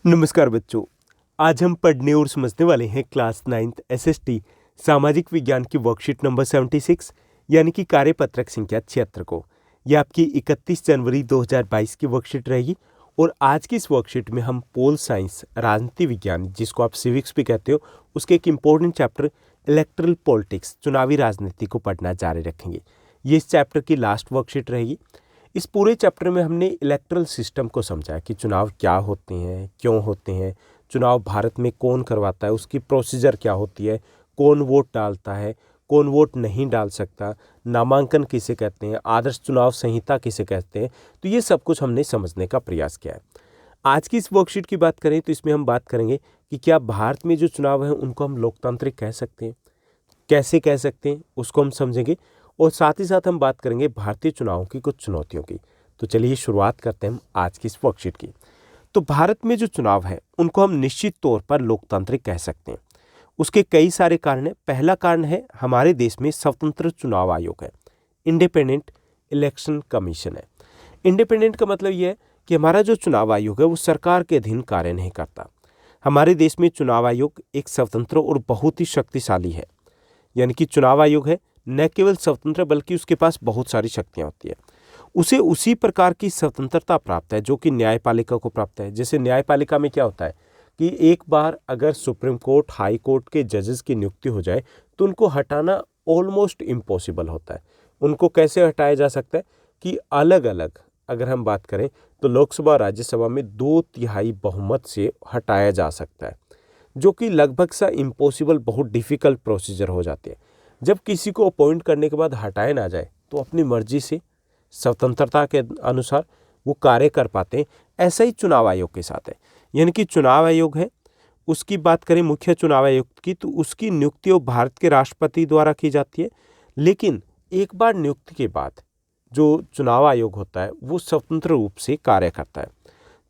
नमस्कार बच्चों। आज हम पढ़ने और समझने वाले हैं क्लास 9th एसएसटी सामाजिक विज्ञान की वर्कशीट नंबर 76 यानी कि कार्यपत्रक संख्या 76 को। यह आपकी 31 जनवरी 2022 की वर्कशीट रहेगी और आज की इस वर्कशीट में हम पोल साइंस राजनीति विज्ञान जिसको आप सिविक्स भी कहते हो उसके एक इम्पोर्टेंट चैप्टर इलेक्ट्रल पॉलिटिक्स चुनावी राजनीति को पढ़ना जारी रखेंगे। ये इस चैप्टर की लास्ट वर्कशीट रहेगी। इस पूरे चैप्टर में हमने इलेक्ट्रल सिस्टम को समझा कि चुनाव क्या होते हैं, क्यों होते हैं, चुनाव भारत में कौन करवाता है, उसकी प्रोसीजर क्या होती है, कौन वोट डालता है, कौन वोट नहीं डाल सकता, नामांकन किसे कहते हैं, आदर्श चुनाव संहिता किसे कहते हैं। तो ये सब कुछ हमने समझने का प्रयास किया है। आज की इस वर्कशीट की बात करें तो इसमें हम बात करेंगे कि क्या भारत में जो चुनाव है उनको हम लोकतांत्रिक कह सकते हैं, कैसे कह सकते हैं उसको हम समझेंगे और साथ ही साथ हम बात करेंगे भारतीय चुनावों की कुछ चुनौतियों की। तो चलिए शुरुआत करते हैं हम आज की इस वर्कशीट की। तो भारत में जो चुनाव है उनको हम निश्चित तौर पर लोकतांत्रिक कह सकते हैं। उसके कई सारे कारण हैं। पहला कारण है हमारे देश में स्वतंत्र चुनाव आयोग है, इंडिपेंडेंट इलेक्शन कमीशन है। इंडिपेंडेंट का मतलब यह है कि हमारा जो चुनाव आयोग है वो सरकार के अधीन कार्य नहीं करता। हमारे देश में चुनाव आयोग एक स्वतंत्र और बहुत ही शक्तिशाली है। यानी कि चुनाव आयोग है न केवल स्वतंत्र बल्कि उसके पास बहुत सारी शक्तियां होती है। उसे उसी प्रकार की स्वतंत्रता प्राप्त है जो कि न्यायपालिका को प्राप्त है। जैसे न्यायपालिका में क्या होता है कि एक बार अगर सुप्रीम कोर्ट, हाई कोर्ट के जजेस की नियुक्ति हो जाए तो उनको हटाना ऑलमोस्ट इम्पॉसिबल होता है। उनको कैसे हटाया जा सकता है कि अलग अलग अगर हम बात करें तो लोकसभा राज्यसभा में 2/3 बहुमत से हटाया जा सकता है, जो कि लगभग सा इम्पॉसिबल, बहुत डिफिकल्ट प्रोसीजर हो जाती है। जब किसी को अपॉइंट करने के बाद हटाया ना जाए तो अपनी मर्जी से स्वतंत्रता के अनुसार वो कार्य कर पाते हैं। ऐसा ही चुनाव आयोग के साथ है। यानी कि चुनाव आयोग है, उसकी बात करें मुख्य चुनाव आयुक्त की तो उसकी नियुक्ति भारत के राष्ट्रपति द्वारा की जाती है। लेकिन एक बार नियुक्ति के बाद जो चुनाव आयोग होता है वो स्वतंत्र रूप से कार्य करता है।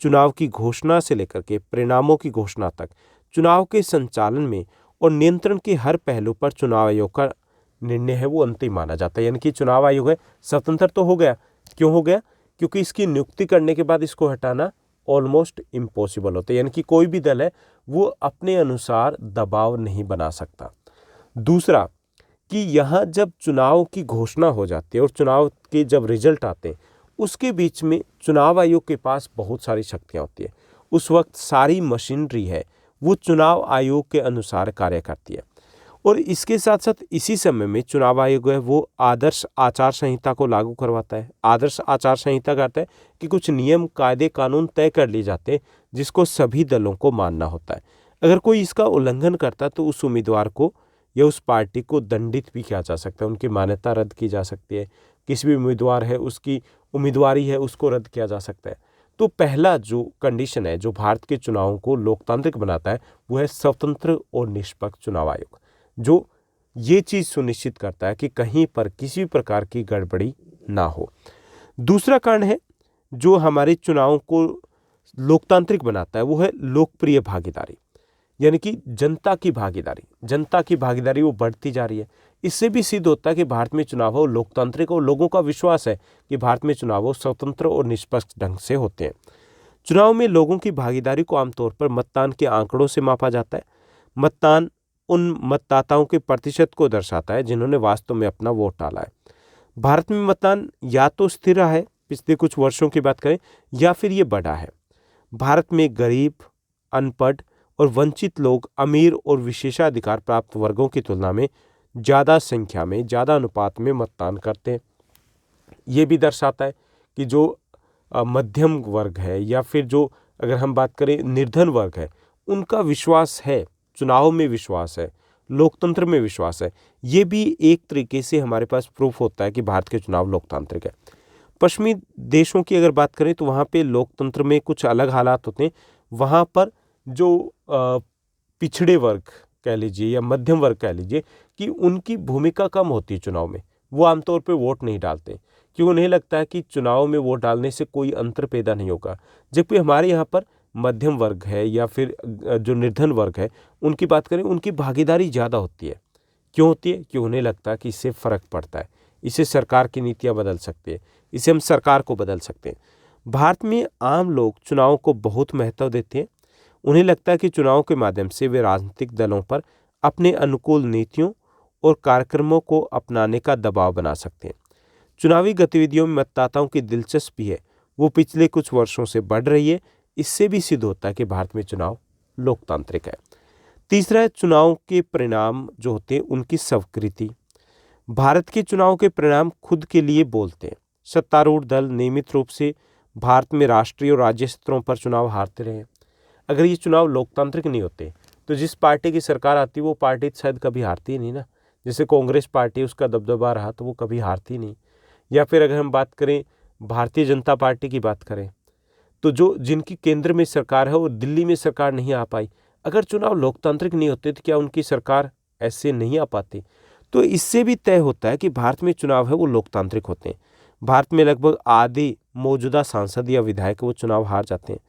चुनाव की घोषणा से लेकर के परिणामों की घोषणा तक चुनाव के संचालन में और नियंत्रण के हर पहलू पर चुनाव आयोग का निर्णय है वो अंतिम माना जाता है। यानी कि चुनाव आयोग है स्वतंत्र तो हो गया। क्यों हो गया? क्योंकि इसकी नियुक्ति करने के बाद इसको हटाना ऑलमोस्ट इम्पॉसिबल होता है। यानी कि कोई भी दल है वो अपने अनुसार दबाव नहीं बना सकता। दूसरा कि यहाँ जब चुनाव की घोषणा हो जाती है और चुनाव के जब रिजल्ट आते हैं उसके बीच में चुनाव आयोग के पास बहुत सारी शक्तियाँ होती है। उस वक्त सारी मशीनरी है वो चुनाव आयोग के अनुसार कार्य करती है। और इसके साथ साथ इसी समय में चुनाव आयोग है वो आदर्श आचार संहिता को लागू करवाता है। आदर्श आचार संहिता कहता है कि कुछ नियम, कायदे, कानून तय कर लिए जाते हैं जिसको सभी दलों को मानना होता है। अगर कोई इसका उल्लंघन करता है तो उस उम्मीदवार को या उस पार्टी को दंडित भी किया जा सकता है, उनकी मान्यता रद्द की जा सकती है। किसी भी उम्मीदवार है उसकी उम्मीदवारी है उसको रद्द किया जा सकता है। तो पहला जो कंडीशन है जो भारत के चुनावों को लोकतांत्रिक बनाता है वो है स्वतंत्र और निष्पक्ष चुनाव आयोग, जो ये चीज़ सुनिश्चित करता है कि कहीं पर किसी प्रकार की गड़बड़ी ना हो। दूसरा कारण है जो हमारे चुनावों को लोकतांत्रिक बनाता है वो है लोकप्रिय भागीदारी। यानी कि जनता की भागीदारी वो बढ़ती जा रही है। इससे भी सिद्ध होता है कि भारत में चुनाव हो लोकतांत्रिक और लोगों का विश्वास है कि भारत में चुनाव हो स्वतंत्र और निष्पक्ष ढंग से होते हैं। चुनाव में लोगों की भागीदारी को आमतौर पर मतदान के आंकड़ों से मापा जाता है। मतदान उन मतदाताओं के प्रतिशत को दर्शाता है जिन्होंने वास्तव में अपना वोट डाला है। भारत में मतदान या तो स्थिर रहा है पिछले कुछ वर्षों की बात करें या फिर ये बढ़ा है। भारत में गरीब, अनपढ़ और वंचित लोग अमीर और विशेषाधिकार प्राप्त वर्गों की तुलना में ज़्यादा संख्या में, ज़्यादा अनुपात में मतदान करते हैं। ये भी दर्शाता है कि जो मध्यम वर्ग है या फिर जो अगर हम बात करें निर्धन वर्ग है उनका विश्वास है, चुनाव में विश्वास है, लोकतंत्र में विश्वास है। ये भी एक तरीके से हमारे पास प्रूफ होता है कि भारत के चुनाव लोकतांत्रिक है। पश्चिमी देशों की अगर बात करें तो वहाँ पे लोकतंत्र में कुछ अलग हालात होते हैं। वहाँ पर जो पिछड़े वर्ग कह लीजिए या मध्यम वर्ग कह लीजिए कि उनकी भूमिका कम होती है चुनाव में। वो आमतौर पे वोट नहीं डालते क्योंकि उन्हें लगता है कि चुनाव में वोट डालने से कोई अंतर पैदा नहीं होगा। जबकि हमारे यहाँ पर मध्यम वर्ग है या फिर जो निर्धन वर्ग है उनकी बात करें, उनकी भागीदारी ज़्यादा होती है। क्यों होती है? क्योंकि उन्हें लगता है कि इससे फ़र्क पड़ता है, इससे सरकार की नीतियाँ बदल सकती है, इससे हम सरकार को बदल सकते हैं। भारत में आम लोग चुनाव को बहुत महत्व देते हैं। उन्हें लगता है कि चुनाव के माध्यम से वे राजनीतिक दलों पर अपने अनुकूल नीतियों और कार्यक्रमों को अपनाने का दबाव बना सकते हैं। चुनावी गतिविधियों में मतदाताओं की दिलचस्पी है वो पिछले कुछ वर्षों से बढ़ रही है। इससे भी सिद्ध होता है कि भारत में चुनाव लोकतांत्रिक है। तीसरा है चुनाव के परिणाम जो होते हैं उनकी स्वीकृति। भारत के चुनाव के परिणाम खुद के लिए बोलते हैं। सत्तारूढ़ दल नियमित रूप से भारत में राष्ट्रीय और राज्य स्तरों पर चुनाव हारते रहे। अगर ये चुनाव लोकतांत्रिक नहीं होते तो जिस पार्टी की सरकार आती वो पार्टी शायद कभी हारती ही नहीं ना। जैसे कांग्रेस पार्टी, उसका दबदबा रहा तो वो कभी हारती नहीं। या फिर अगर हम बात करें भारतीय जनता पार्टी की बात करें तो जो जिनकी केंद्र में सरकार है और दिल्ली में सरकार नहीं आ पाई, अगर चुनाव लोकतांत्रिक नहीं होते तो क्या उनकी सरकार ऐसे नहीं आ पाती। तो इससे भी तय होता है कि भारत में चुनाव है वो लोकतांत्रिक होते हैं। भारत में लगभग आधे मौजूदा सांसद या विधायक वो चुनाव हार जाते हैं।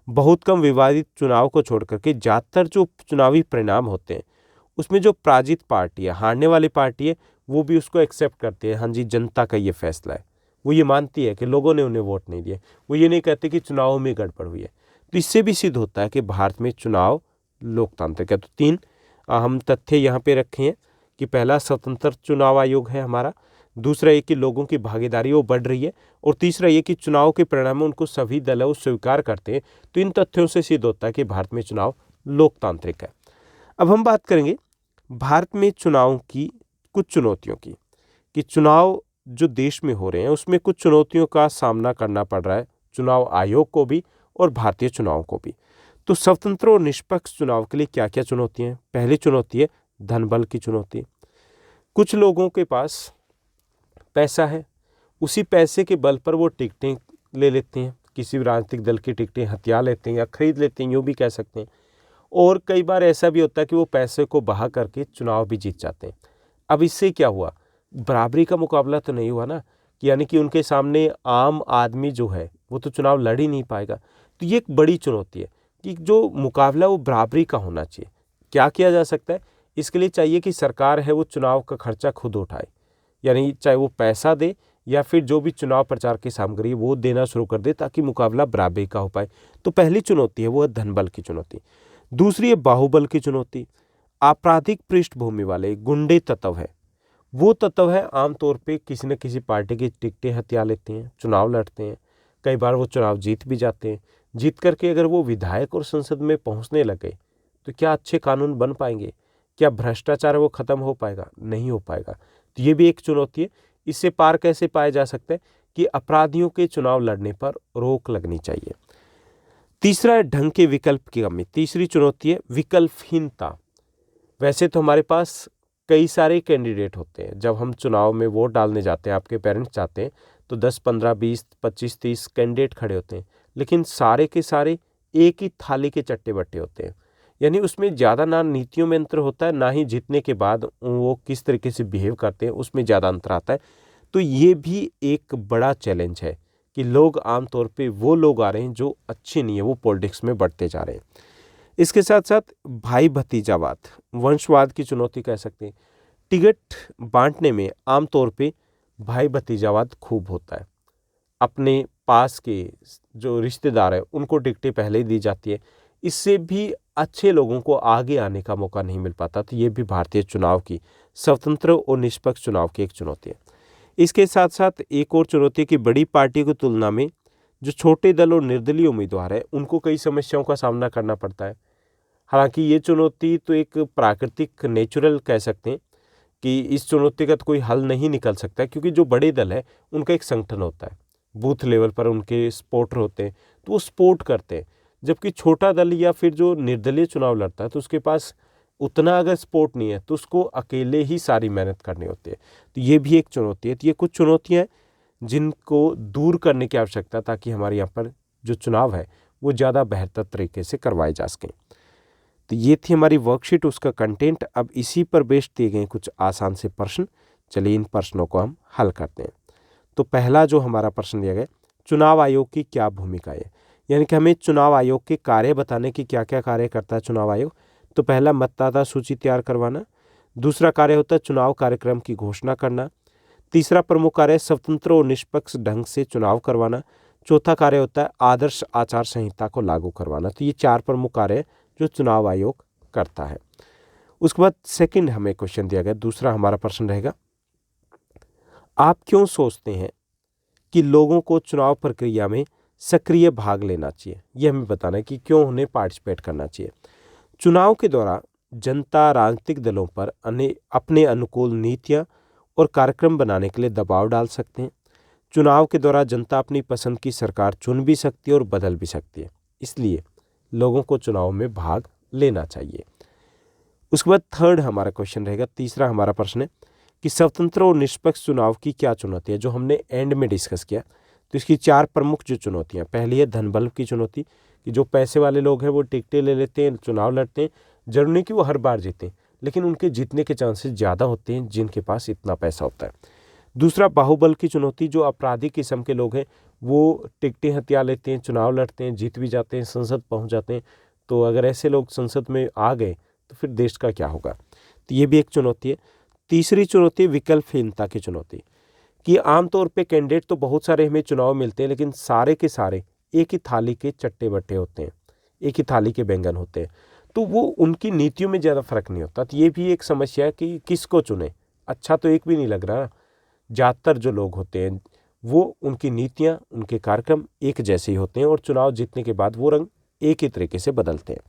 बहुत कम विवादित चुनाव को छोड़ करके ज़्यादातर जो चुनावी परिणाम होते हैं उसमें जो पराजित पार्टी है, हारने वाली पार्टी है, वो भी उसको एक्सेप्ट करती है। हाँ जी, जनता का ये फैसला है। वो ये मानती है कि लोगों ने उन्हें वोट नहीं दिया। वो ये नहीं कहते कि चुनाव में गड़बड़ हुई है। तो इससे भी सिद्ध होता है कि भारत में चुनाव लोकतांत्रिक है। तो 3 अहम तथ्य यहाँ पे रखे हैं कि पहला स्वतंत्र चुनाव आयोग है हमारा, दूसरा ये कि लोगों की भागीदारी वो बढ़ रही है, और तीसरा ये कि चुनाव के परिणाम उनको सभी दल स्वीकार करते हैं। तो इन तथ्यों से सिद्ध होता है कि भारत में चुनाव लोकतांत्रिक है। अब हम बात करेंगे भारत में चुनाव की कुछ चुनौतियों की, कि चुनाव जो देश में हो रहे हैं उसमें कुछ चुनौतियों का सामना करना पड़ रहा है चुनाव आयोग को भी और भारतीय चुनाव को भी। तो स्वतंत्र और निष्पक्ष चुनाव के लिए क्या क्या चुनौतियां हैं? पहली चुनौती है धन बल की चुनौती। कुछ लोगों के पास पैसा है, उसी पैसे के बल पर वो टिकटें ले लेते हैं, किसी भी राजनीतिक दल की टिकटें हथिया लेते हैं या खरीद लेते हैं, यूँ भी कह सकते हैं। और कई बार ऐसा भी होता है कि वो पैसे को बहा करके चुनाव भी जीत जाते हैं। अब इससे क्या हुआ, बराबरी का मुकाबला तो नहीं हुआ ना, कि यानी कि उनके सामने आम आदमी जो है वो तो चुनाव लड़ ही नहीं पाएगा। तो ये एक बड़ी चुनौती है कि जो मुकाबला वो बराबरी का होना चाहिए। क्या किया जा सकता है? इसके लिए चाहिए कि सरकार है वो चुनाव का खर्चा खुद उठाए, यानी चाहे वो पैसा दे या फिर जो भी चुनाव प्रचार की सामग्री वो देना शुरू कर दे, ताकि मुकाबला बराबरी का हो पाए। तो पहली चुनौती है वो है धन बल की चुनौती। दूसरी है बाहुबल की चुनौती। आपराधिक पृष्ठभूमि वाले गुंडे तत्व है, वो तत्व है आमतौर पे किसी न किसी पार्टी की टिकटें हथिया लेते हैं, चुनाव लड़ते हैं, कई बार वो चुनाव जीत भी जाते हैं। जीत करके अगर वो विधायक और संसद में पहुंचने लगे तो क्या अच्छे कानून बन पाएंगे? क्या भ्रष्टाचार वो खत्म हो पाएगा? नहीं हो पाएगा। तो ये भी एक चुनौती है। इससे पार कैसे पाया जा सकता है कि अपराधियों के चुनाव लड़ने पर रोक लगनी चाहिए। तीसरा है ढंग के विकल्प की कमी। तीसरी चुनौती है विकल्पहीनता। वैसे तो हमारे पास कई सारे कैंडिडेट होते हैं। जब हम चुनाव में वोट डालने जाते हैं, आपके पेरेंट्स जाते हैं, तो 10, 15, 20, 25, 30 कैंडिडेट खड़े होते हैं, लेकिन सारे के सारे एक ही थाली के चट्टे बट्टे होते हैं। यानी उसमें ज़्यादा ना नीतियों में अंतर होता है, ना ही जीतने के बाद वो किस तरीके से बिहेव करते हैं उसमें ज़्यादा अंतर आता है। तो ये भी एक बड़ा चैलेंज है कि लोग आमतौर पे वो लोग आ रहे हैं जो अच्छे नहीं है, वो पॉलिटिक्स में बढ़ते जा रहे हैं। इसके साथ साथ भाई भतीजावाद, वंशवाद की चुनौती कह सकते हैं। टिकट बांटने में आमतौर पे भाई भतीजावाद खूब होता है। अपने पास के जो रिश्तेदार हैं उनको टिकटें पहले ही दी जाती है। इससे भी अच्छे लोगों को आगे आने का मौका नहीं मिल पाता। तो ये भी भारतीय चुनाव की, स्वतंत्र और निष्पक्ष चुनाव की एक चुनौती है। इसके साथ साथ एक और चुनौती की बड़ी पार्टी की तुलना में जो छोटे दल और निर्दलीय उम्मीदवार है उनको कई समस्याओं का सामना करना पड़ता है। हालांकि ये चुनौती तो एक प्राकृतिक, नेचुरल कह सकते हैं कि इस चुनौती का तो कोई हल नहीं निकल सकता, क्योंकि जो बड़े दल है उनका एक संगठन होता है, बूथ लेवल पर उनके सपोर्टर होते हैं, तो वो सपोर्ट करते हैं। जबकि छोटा दल या फिर जो निर्दलीय चुनाव लड़ता है तो उसके पास उतना अगर सपोर्ट नहीं है तो उसको अकेले ही सारी मेहनत करनी होती है। तो ये भी एक चुनौती है। तो ये कुछ चुनौतियाँ हैं जिनको दूर करने की आवश्यकता है, ताकि हमारे यहाँ पर जो चुनाव है वो ज़्यादा बेहतर तरीके से करवाए जा सकें। तो ये थी हमारी वर्कशीट, उसका कंटेंट। अब इसी पर बेस्ड दिए गए कुछ आसान से प्रश्न। चलिए इन प्रश्नों को हम हल करते हैं। तो पहला जो हमारा प्रश्न दिया गया, चुनाव आयोग की क्या भूमिका है, यानी कि हमें चुनाव आयोग के कार्य बताने की क्या क्या कार्य करता है चुनाव आयोग। तो पहला मतदाता सूची तैयार करवाना, दूसरा कार्य होता है चुनाव कार्यक्रम की घोषणा करना, तीसरा प्रमुख कार्य स्वतंत्र और निष्पक्ष ढंग से चुनाव करवाना, चौथा कार्य होता है आदर्श आचार संहिता को लागू करवाना। तो ये 4 प्रमुख कार्य हैं जो चुनाव आयोग करता है। उसके बाद सेकंड हमें क्वेश्चन दिया गया, दूसरा हमारा प्रश्न रहेगा, आप क्यों सोचते हैं कि लोगों को चुनाव प्रक्रिया में सक्रिय भाग लेना चाहिए? ये हमें बताना है कि क्यों उन्हें पार्टिसिपेट करना चाहिए। चुनाव के दौरान जनता राजनीतिक दलों पर अपने अनुकूल नीतियां और कार्यक्रम बनाने के लिए दबाव डाल सकते हैं। चुनाव के दौरान जनता अपनी पसंद की सरकार चुन भी सकती है और बदल भी सकती है, इसलिए लोगों को चुनाव में भाग लेना चाहिए। उसके बाद थर्ड हमारा क्वेश्चन रहेगा, तीसरा हमारा प्रश्न है कि स्वतंत्र और निष्पक्ष चुनाव की क्या चुनौती है, जो हमने एंड में डिस्कस किया। तो इसकी 4 प्रमुख जो चुनौतियाँ, पहली है धनबल की चुनौती, कि जो पैसे वाले लोग हैं वो टिकटें ले लेते हैं, चुनाव लड़ते हैं, जरूरी नहीं कि वो हर बार जीतें, लेकिन उनके जीतने के चांसेस ज़्यादा होते हैं जिनके पास इतना पैसा होता है। दूसरा बाहुबल की चुनौती, जो अपराधी किस्म के लोग हैं वो टिकटें हथिया लेते हैं, चुनाव लड़ते हैं, जीत भी जाते हैं, संसद पहुंच जाते हैं। तो अगर ऐसे लोग संसद में आ गए तो फिर देश का क्या होगा? तो ये भी एक चुनौती है। तीसरी चुनौती विकल्पहीनता की चुनौती, कि आमतौर पे कैंडिडेट तो बहुत सारे हमें चुनाव मिलते हैं, लेकिन सारे के सारे एक ही थाली के चट्टे बट्टे होते हैं, एक ही थाली के बैंगन होते हैं, तो वो उनकी नीतियों में ज़्यादा फर्क नहीं होता। तो ये भी एक समस्या है कि किसको चुने। अच्छा तो एक भी नहीं लग रहा। ज़्यादातर जो लोग होते हैं वो उनकी नीतियाँ, उनके कार्यक्रम एक जैसे ही होते हैं और चुनाव जीतने के बाद वो रंग एक ही तरीके से बदलते हैं।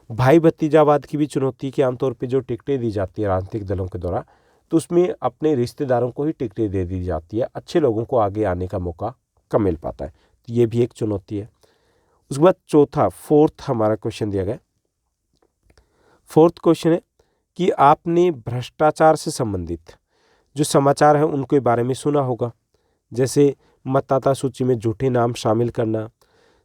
भाई भतीजावाद की भी चुनौती, कि आमतौर पे जो टिकटें दी जाती है राजनीतिक दलों के द्वारा, तो उसमें अपने रिश्तेदारों को ही टिकटें दे दी जाती है, अच्छे लोगों को आगे आने का मौका कम मिल पाता है। तो ये भी एक चुनौती है। उसके बाद चौथा, फोर्थ हमारा क्वेश्चन दिया गया। फोर्थ क्वेश्चन है कि आपने भ्रष्टाचार से संबंधित जो समाचार है उनके बारे में सुना होगा, जैसे मतदाता सूची में झूठे नाम शामिल करना,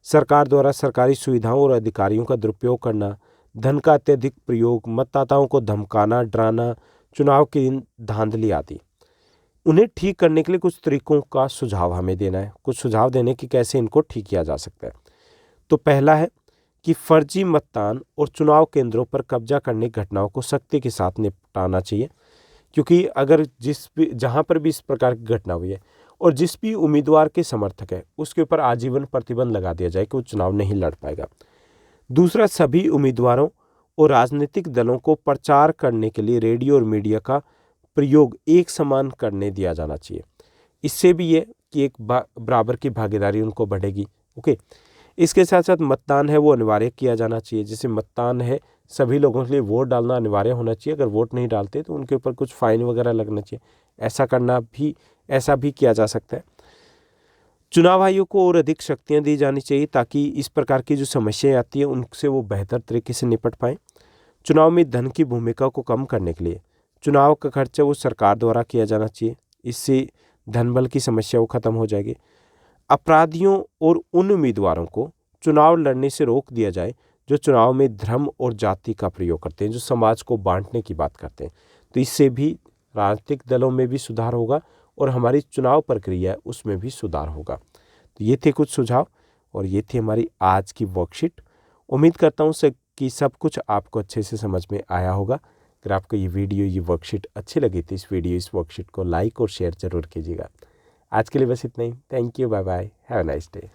सरकार द्वारा सरकारी सुविधाओं और अधिकारियों का दुरुपयोग करना, धन का अत्यधिक प्रयोग, मतदाताओं को धमकाना, डराना, चुनाव के दिन धांधली आदि। उन्हें ठीक करने के लिए कुछ तरीकों का सुझाव हमें देना है, कुछ सुझाव देने कि कैसे इनको ठीक किया जा सकता है। तो पहला है कि फर्जी मतदान और चुनाव केंद्रों पर कब्जा करने की घटनाओं को सख्ती के साथ निपटाना चाहिए, क्योंकि अगर जहाँ पर भी इस प्रकार की घटना हुई है और जिस भी उम्मीदवार के समर्थक है उसके ऊपर आजीवन प्रतिबंध लगा दिया जाए कि वो चुनाव नहीं लड़ पाएगा। दूसरा, सभी उम्मीदवारों और राजनीतिक दलों को प्रचार करने के लिए रेडियो और मीडिया का प्रयोग एक समान करने दिया जाना चाहिए। इससे भी ये कि एक बराबर की भागीदारी उनको बढ़ेगी। ओके, इसके साथ साथ मतदान है वो अनिवार्य किया जाना चाहिए। जैसे मतदान है, सभी लोगों के लिए वोट डालना अनिवार्य होना चाहिए। अगर वोट नहीं डालते तो उनके ऊपर कुछ फाइन वगैरह लगना चाहिए। ऐसा भी किया जा सकता है। चुनाव आयोग को और अधिक शक्तियां दी जानी चाहिए ताकि इस प्रकार की जो समस्याएं आती हैं उनसे वो बेहतर तरीके से निपट पाएँ। चुनाव में धन की भूमिका को कम करने के लिए चुनाव का खर्चा वो सरकार द्वारा किया जाना चाहिए। इससे धनबल की समस्या वो खत्म हो जाएगी। अपराधियों और उन उम्मीदवारों को चुनाव लड़ने से रोक दिया जाए जो चुनाव में धर्म और जाति का प्रयोग करते हैं, जो समाज को बांटने की बात करते हैं। तो इससे भी राजनीतिक दलों में भी सुधार होगा और हमारी चुनाव प्रक्रिया है उसमें भी सुधार होगा। तो ये थे कुछ सुझाव और ये थी हमारी आज की वर्कशीट। उम्मीद करता हूँ कि सब कुछ आपको अच्छे से समझ में आया होगा। अगर आपको ये वर्कशीट अच्छी लगी तो इस वर्कशीट को लाइक और शेयर जरूर कीजिएगा। आज के लिए बस इतना ही। Thank you, bye bye, have a nice day.